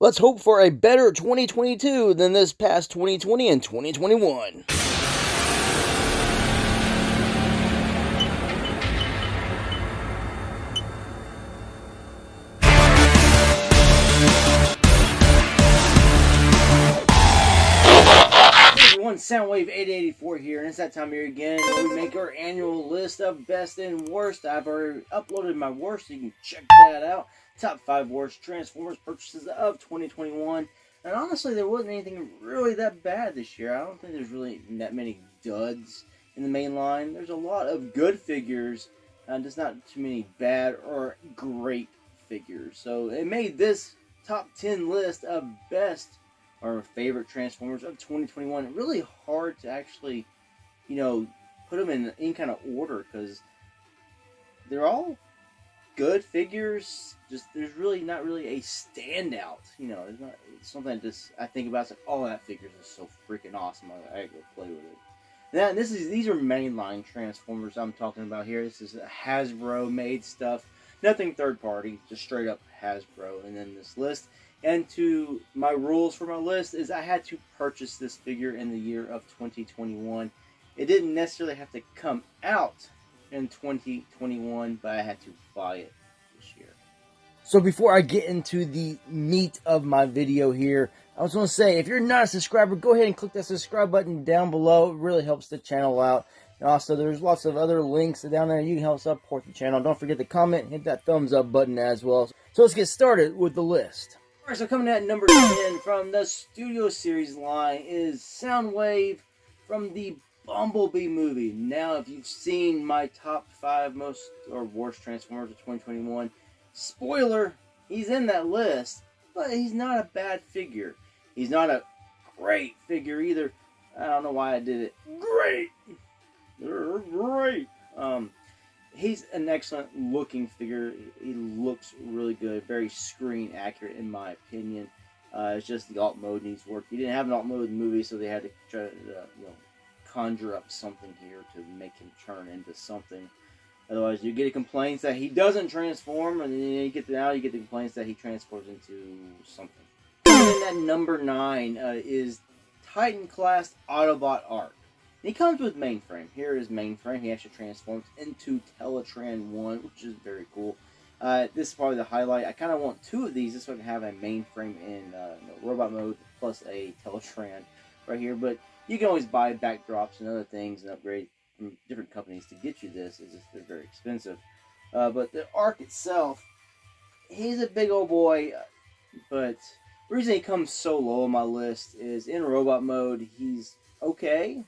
Let's hope for a better 2022 than this past 2020 and 2021. Soundwave 884 here, and it's that time of year again where we make our annual list of best and worst. I've already uploaded my worst, so you can check that out. Top 5 worst Transformers purchases of 2021. And honestly, there wasn't anything really that bad this year. I don't think there's really that many duds in the main line. There's a lot of good figures, and just not too many bad or great figures. So it made this top 10 list of best our favorite Transformers of 2021. Really hard to actually, put them in any kind of order because they're all good figures. Just there's really not really a standout. There's not something I think about. It's like, oh, that figure is so freaking awesome. I go play with it. Now, these are mainline Transformers I'm talking about here. This is Hasbro made stuff. Nothing third party, just straight up Hasbro. And then this list. And to my rules for my list is I had to purchase this figure in the year of 2021. It didn't necessarily have to come out in 2021, but I had to buy it this year. So before I get into the meat of my video here, I was going to say, if you're not a subscriber, go ahead and click that subscribe button down below. It really helps the channel out. And also, there's lots of other links down there. You can help support the channel. Don't forget to comment, hit that thumbs up button as well. So let's get started with the list. Alright, so coming at number 10 from the Studio Series line is Soundwave from the Bumblebee movie. Now, if you've seen my top 5 most or worst Transformers of 2021, spoiler, he's in that list, but he's not a bad figure. He's not a great figure either. I don't know why I did it. Great! They're great! He's an excellent looking figure. He looks really good, very screen accurate in my opinion. It's just the alt mode needs work. He didn't have an alt mode in the movie, so they had to try to conjure up something here to make him turn into something. Otherwise, you get complaints that he doesn't transform, and then you get the complaints that he transforms into something. And at number 9 is Titan class Autobot Arc. He comes with mainframe. Here is mainframe. He actually transforms into Galatron 1, which is very cool. This is probably the highlight. I kind of want 2 of these just so I can have a mainframe in robot mode plus a Galatron right here. But you can always buy backdrops and other things and upgrade from different companies to get you this. It's just they're very expensive. But the Arc itself, he's a big old boy. But the reason he comes so low on my list is in robot mode, he's okay.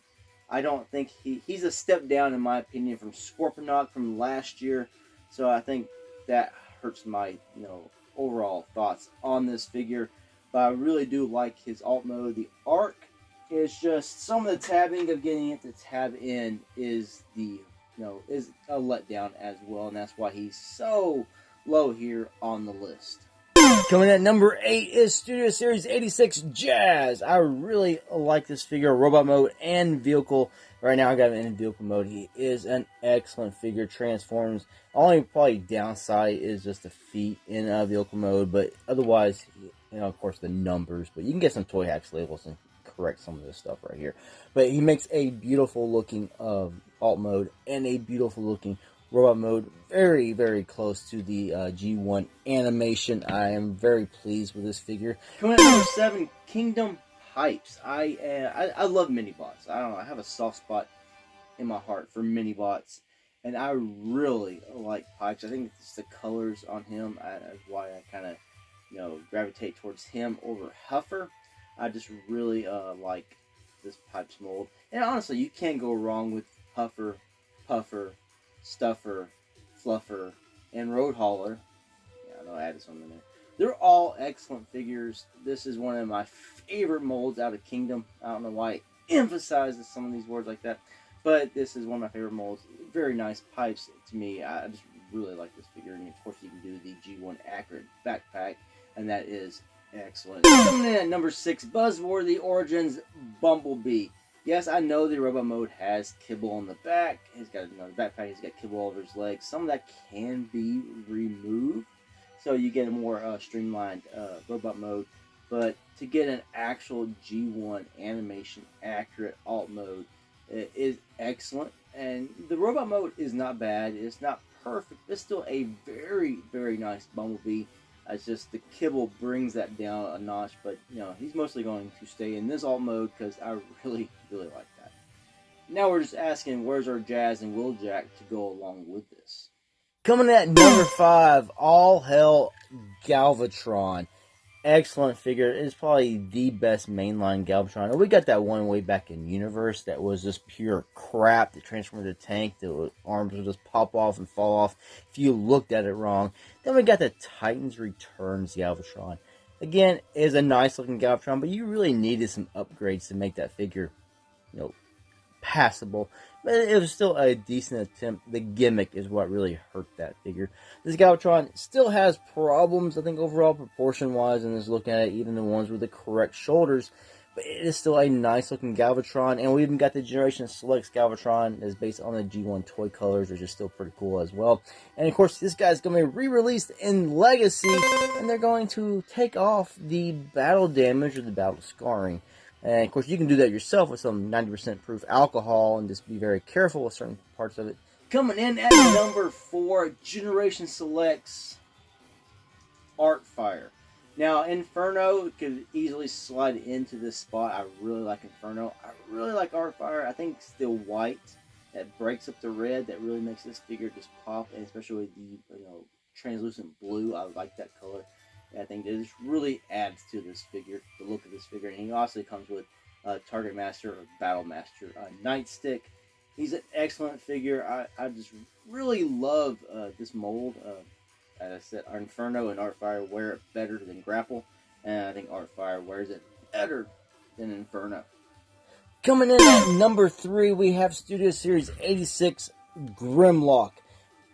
I don't think he's a step down in my opinion from Scorponok from last year, so I think that hurts my overall thoughts on this figure. But I really do like his alt mode. The Arc is just some of the tabbing of getting it to tab in is is a letdown as well, and that's why he's so low here on the list. Coming at number 8 is Studio Series 86 Jazz. I really like this figure, robot mode and vehicle. Right now I got him in vehicle mode. He is an excellent figure, transforms. Only probably downside is just the feet in vehicle mode, but otherwise, of course the numbers. But you can get some Toy Hacks labels and correct some of this stuff right here. But he makes a beautiful looking alt mode and a beautiful looking robot mode, very, very close to the G1 animation. I am very pleased with this figure. Coming at number 7, Kingdom Pipes. I love mini-bots. I don't know, I have a soft spot in my heart for mini-bots, and I really like Pipes. I think it's the colors on him. That's why I kind of, gravitate towards him over Huffer. I just really like this Pipes mold. And honestly, you can't go wrong with Huffer, Puffer, Stuffer, Fluffer, and Road Hauler. Yeah, I know I added some in there. They're all excellent figures. This is one of my favorite molds out of Kingdom. I don't know why I emphasize some of these words like that, but this is one of my favorite molds. Very nice Pipes to me. I just really like this figure, and of course you can do the G1 accurate backpack, and that is excellent. Coming in at number 6, Buzzworthy Origins Bumblebee. Yes, I know the robot mode has kibble on the back. He's got another backpack. He's got kibble all over his legs. Some of that can be removed, so you get a more streamlined robot mode. but to get an actual G1 animation accurate alt mode is excellent. And the robot mode is not bad. It's not perfect. It's still a very, very nice Bumblebee. It's just the kibble brings that down a notch, but he's mostly going to stay in this alt mode because I really, really like that. Now we're just asking, where's our Jazz and Wheeljack to go along with this? Coming at number 5, All Hell Galvatron. Excellent figure. It's probably the best mainline Galvatron. We got that one way back in Universe that was just pure crap that transformed into a tank. The arms would just pop off and fall off if you looked at it wrong. Then we got the Titans Returns Galvatron. Again, it is a nice looking Galvatron, but you really needed some upgrades to make that figure, passable, but it was still a decent attempt. The gimmick is what really hurt that figure. This Galatron still has problems, I think, overall proportion-wise, and just looking at it, even the ones with the correct shoulders, but it is still a nice-looking Galvatron, and we even got the Generation Selects Galvatron that's based on the G1 toy colors, which is still pretty cool as well. And, of course, this guy's going to be re-released in Legacy, and they're going to take off the battle damage or the battle scarring. And, of course, you can do that yourself with some 90% proof alcohol and just be very careful with certain parts of it. Coming in at number 4, Generation Selects Artfire. Now, Inferno could easily slide into this spot. I really like Inferno. I really like Artfire. I think it's the white that breaks up the red that really makes this figure just pop, and especially with the translucent blue. I like that color. I think it just really adds to this figure, the look of this figure. And he also comes with Target Master or Battle Master Nightstick. He's an excellent figure. I just really love this mold. As I said, Inferno and Artfire wear it better than Grapple. And I think Artfire wears it better than Inferno. Coming in at number 3, we have Studio Series 86 Grimlock.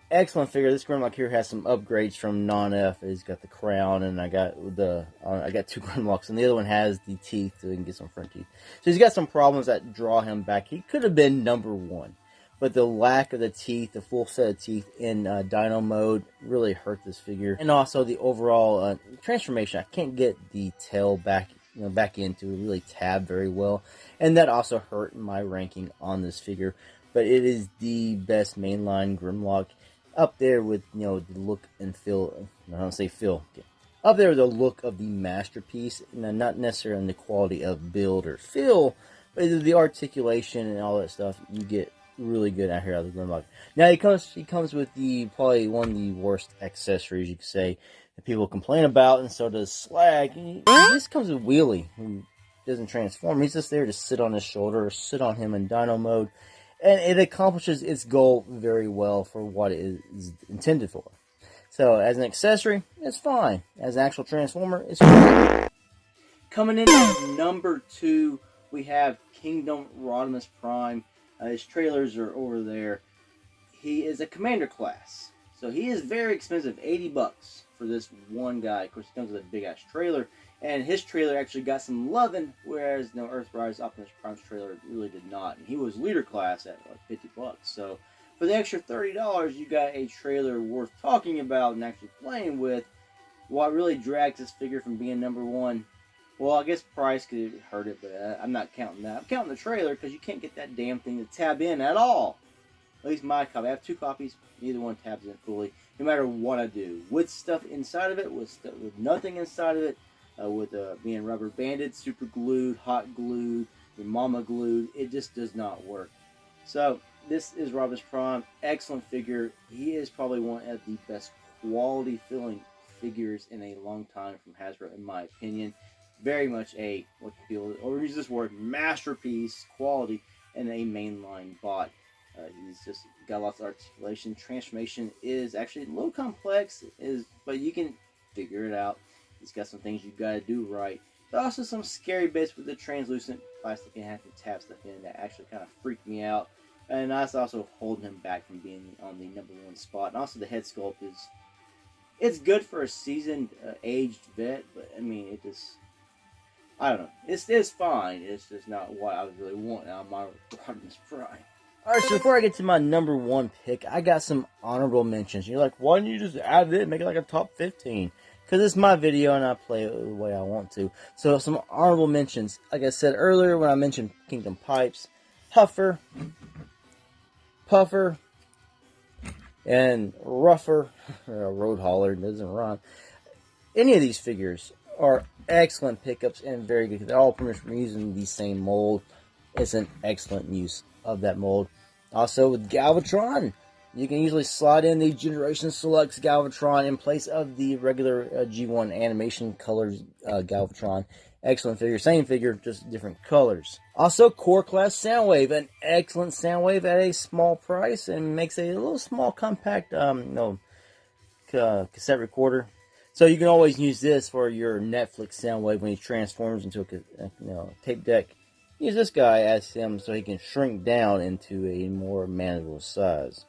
Excellent figure. This Grimlock here has some upgrades from non-F. He's got the crown, and I got 2 Grimlocks, and the other one has the teeth, so he can get some front teeth. So he's got some problems that draw him back. He could have been number 1, but the lack of the teeth, the full set of teeth in Dino mode, really hurt this figure. And also the overall transformation. I can't get the tail back into it, really tab very well, and that also hurt my ranking on this figure. But it is the best mainline Grimlock. Up there with, the look and feel, I don't say feel, up there with the look of the masterpiece, not necessarily in the quality of build or feel, but the articulation and all that stuff, you get really good out here out of the Grimlock. Now, he comes with probably one of the worst accessories, you could say, that people complain about, and so does Slag. This comes with Wheelie, who doesn't transform. He's just there to sit on his shoulder or sit on him in Dino mode. And it accomplishes its goal very well for what it is intended for. So, as an accessory, it's fine. As an actual Transformer, it's fine. Coming in at number 2, we have Kingdom Rodimus Prime. His trailers are over there. He is a Commander class. So, he is very expensive, $80 for this one guy. Of course, he comes with a big-ass trailer. And his trailer actually got some loving, whereas Earthrise Optimus Prime's trailer really did not. And he was leader class at like $50. So for the extra $30, you got a trailer worth talking about and actually playing with. What really drags this figure from being number 1? Well, I guess price could hurt it, but I'm not counting that. I'm counting the trailer because you can't get that damn thing to tab in at all. At least my copy. I have 2 copies. Neither one tabs in fully, no matter what I do. With stuff inside of it, with nothing inside of it. With being rubber banded, super glued, hot glued, your mama glued, it just does not work. So this is Rodimus Prime, excellent figure. He is probably one of the best quality feeling figures in a long time from Hasbro, in my opinion. Very much a, or use this word, masterpiece quality and a mainline bot. He's just got lots of articulation. Transformation is actually a little complex, but you can figure it out. He's got some things you gotta do right. But also some scary bits with the translucent plastic and having to tap stuff in that actually kind of freaked me out. And that's also holding him back from being on the number 1 spot. And also the head sculpt it's good for a seasoned, aged vet, but I mean, I don't know. It's fine. It's just not what I really want out of my Rodimus Prime. Alright, so before I get to my number 1 pick, I got some honorable mentions. You're like, why don't you just add it and make it like a top 15? because it's my video and I play it the way I want to. So some honorable mentions. Like I said earlier when I mentioned Kingdom Pipes, Huffer, Puffer, and Rougher, Road Hauler, doesn't rhyme. Any of these figures are excellent pickups and very good. They're all pretty much using the same mold. It's an excellent use of that mold. Also with Galvatron, you can usually slide in the Generation Selects Galvatron in place of the regular G1 animation colors Galvatron. Excellent figure, same figure, just different colors. Also, Core Class Soundwave, an excellent Soundwave at a small price and makes a little small compact cassette recorder. So you can always use this for your Netflix Soundwave when he transforms into a tape deck. Use this guy as him so he can shrink down into a more manageable size.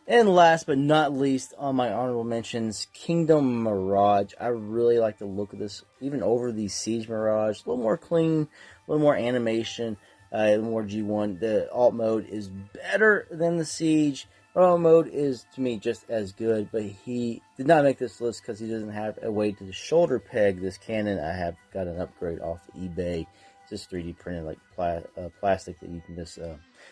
And last but not least on my honorable mentions, Kingdom Mirage. I really like the look of this, even over the Siege Mirage. A little more clean, a little more animation, a little more G1. The alt mode is better than the Siege. Alt mode is, to me, just as good, but he did not make this list because he doesn't have a way to shoulder peg this cannon. I have got an upgrade off eBay. It's just 3D printed like plastic that you can just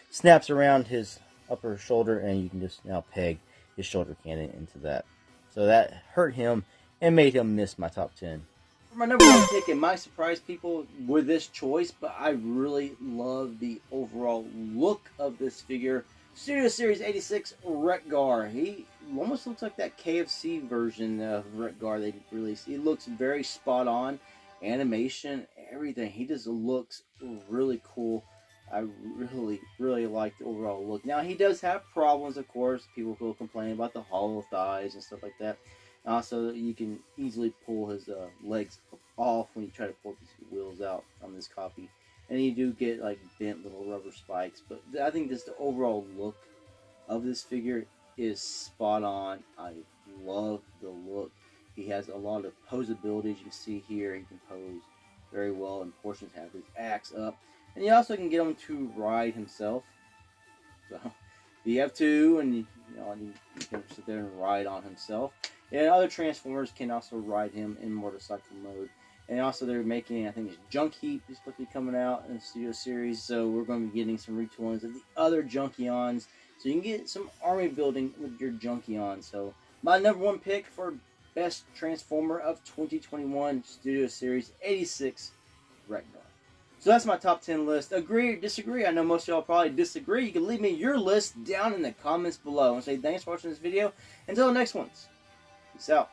snaps around his upper shoulder, and you can just now peg his shoulder cannon into that. So that hurt him and made him miss my top 10. For my number one pick, it might surprise people with this choice, but I really love the overall look of this figure. Studio Series 86 Wreck-Gar. He almost looks like that KFC version of Wreck-Gar they released. He looks very spot on. Animation, everything. He just looks really cool. I really like the overall look. Now, he does have problems, of course. People will complain about the hollow thighs and stuff like that. Also, you can easily pull his legs off when you try to pull these wheels out on this copy. And you do get like bent little rubber spikes. But I think just the overall look of this figure is spot on. I love the look. He has a lot of posability. As you can see here, he can pose very well, and portions have his axe up. And you also can get him to ride himself. So you have two, and you can sit there and ride on himself. And other Transformers can also ride him in motorcycle mode. And also they're making, I think it's Junk Heap is supposed to be coming out in the Studio Series. So we're going to be getting some retoolings of the other Junkions. So you can get some army building with your Junkion. So my number one pick for Best Transformer of 2021, Studio Series 86, Wreck-Gar. So that's my top 10 list. Agree or disagree? I know most of y'all probably disagree. You can leave me your list down in the comments below. And say thanks for watching this video. Until the next ones. Peace out.